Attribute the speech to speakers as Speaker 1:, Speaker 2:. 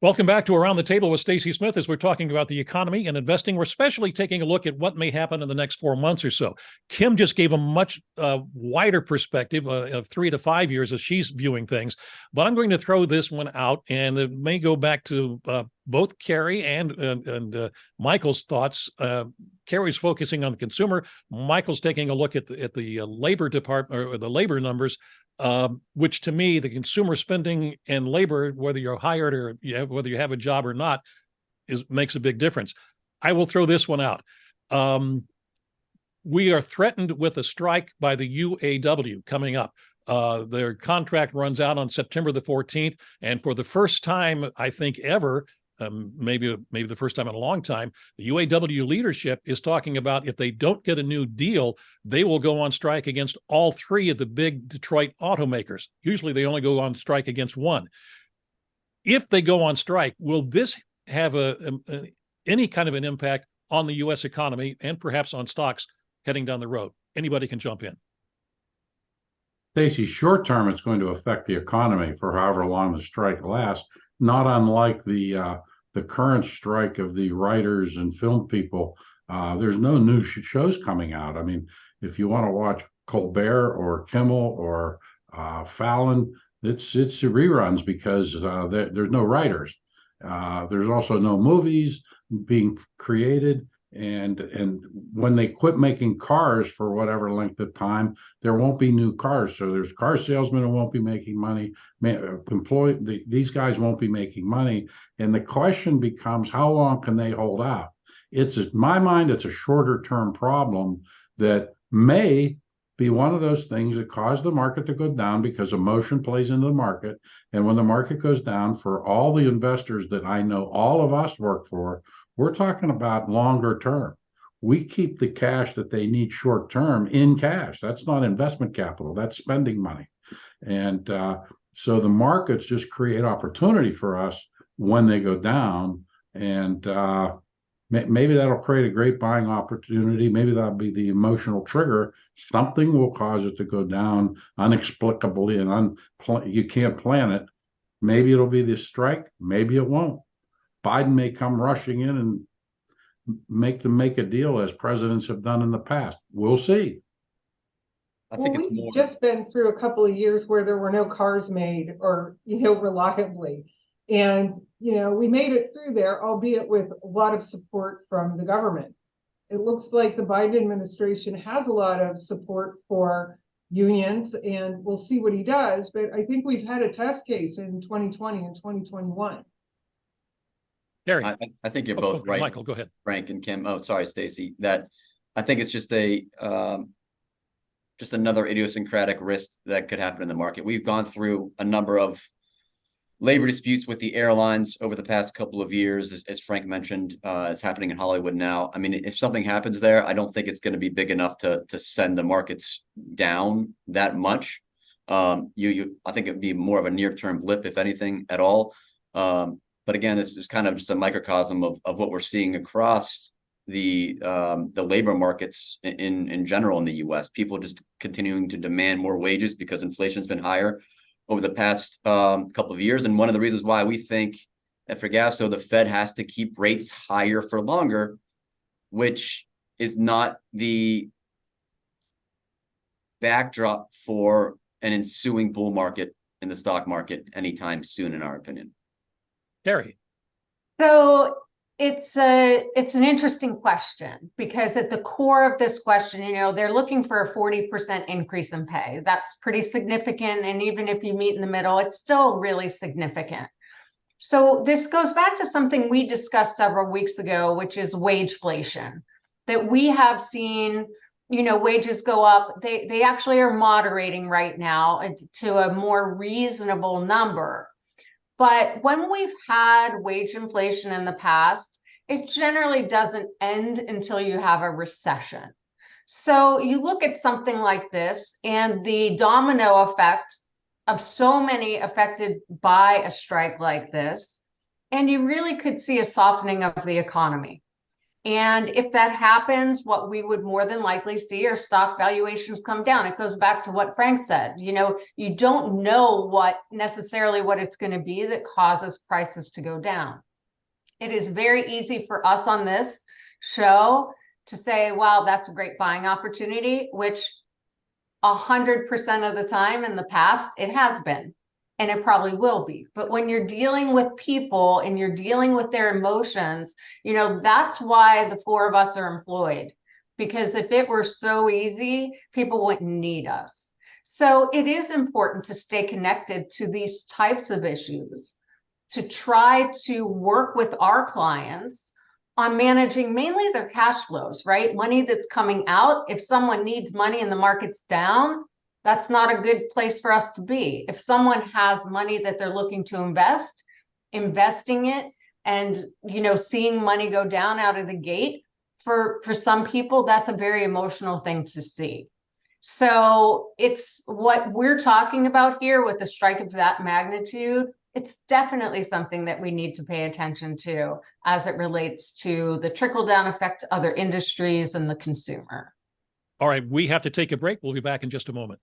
Speaker 1: Welcome back to Around the Table with Stacy Smith as we're talking about the economy and investing. We're especially taking a look at what may happen in the next 4 months or so. Kim just gave a much wider perspective of 3 to 5 years as she's viewing things. But I'm going to throw this one out, and it may go back to both Carrie and Michael's thoughts. Carrie's focusing on the consumer. Michael's taking a look at the labor department or the labor numbers. Which to me, the consumer spending and labor, whether you're hired or whether you have a job or not, makes a big difference. I will throw this one out. We are threatened with a strike by the UAW coming up. Their contract runs out on September the 14th. And for the first time, I think ever, maybe the first time in a long time, the UAW leadership is talking about if they don't get a new deal, they will go on strike against all three of the big Detroit automakers. Usually they only go on strike against one. If they go on strike, will this have any kind of an impact on the U.S. economy and perhaps on stocks heading down the road? Anybody can jump in.
Speaker 2: Stacy, short term, it's going to affect the economy for however long the strike lasts, not unlike the current strike of the writers and film people. There's no new shows coming out. I mean, if you want to watch Colbert or Kimmel or Fallon, it's reruns because there's no writers. There's also no movies being created. And when they quit making cars for whatever length of time, there won't be new cars. So there's car salesmen who won't be making money. These guys won't be making money. And the question becomes, how long can they hold out? In my mind, it's a shorter term problem that may be one of those things that cause the market to go down because emotion plays into the market. And when the market goes down, for all the investors that I know all of us work for, we're talking about longer term. We keep the cash that they need short term in cash. That's not investment capital. That's spending money. And so the markets just create opportunity for us when they go down. And maybe that'll create a great buying opportunity. Maybe that'll be the emotional trigger. Something will cause it to go down inexplicably, and you can't plan it. Maybe it'll be this strike. Maybe it won't. Biden may come rushing in and make a deal as presidents have done in the past. We'll see.
Speaker 3: We've just been through a couple of years where there were no cars made or, reliably. And, we made it through there, albeit with a lot of support from the government. It looks like the Biden administration has a lot of support for unions, and we'll see what he does. But I think we've had a test case in 2020 and 2021.
Speaker 1: Gary,
Speaker 4: I think you're both right.
Speaker 1: Michael, go ahead.
Speaker 4: Frank and Kim. Oh, sorry, Stacy. That I think it's just just another idiosyncratic risk that could happen in the market. We've gone through a number of labor disputes with the airlines over the past couple of years, as Frank mentioned. It's happening in Hollywood now. I mean, if something happens there, I don't think it's going to be big enough to send the markets down that much. I think it'd be more of a near-term blip, if anything at all. But again, this is kind of just a microcosm of what we're seeing across the labor markets in general in the U.S. People just continuing to demand more wages because inflation's been higher over the past couple of years. And one of the reasons why we think at Fregasso the Fed has to keep rates higher for longer, which is not the backdrop for an ensuing bull market in the stock market anytime soon, in our opinion.
Speaker 1: Gary.
Speaker 5: So it's an interesting question, because at the core of this question, they're looking for a 40% increase in pay. That's pretty significant. And even if you meet in the middle, it's still really significant. So this goes back to something we discussed several weeks ago, which is wageflation, that we have seen, wages go up. They actually are moderating right now to a more reasonable number. But when we've had wage inflation in the past, it generally doesn't end until you have a recession. So you look at something like this and the domino effect of so many affected by a strike like this, and you really could see a softening of the economy. And if that happens, what we would more than likely see are stock valuations come down. It goes back to what Frank said. You know, you don't know what necessarily what it's going to be that causes prices to go down. It is very easy for us on this show to say, wow, that's a great buying opportunity, which 100% of the time in the past, it has been. And it probably will be. But when you're dealing with people and you're dealing with their emotions, you know, that's why the four of us are employed. Because if it were so easy, people wouldn't need us. So it is important to stay connected to these types of issues, to try to work with our clients on managing mainly their cash flows, right? Money that's coming out. If someone needs money and the market's down, that's not a good place for us to be. If someone has money that they're looking to invest, investing it and, you know, seeing money go down out of the gate, for some people, that's a very emotional thing to see. So it's what we're talking about here with a strike of that magnitude. It's definitely something that we need to pay attention to as it relates to the trickle-down effect to other industries and the consumer.
Speaker 1: All right, we have to take a break. We'll be back in just a moment.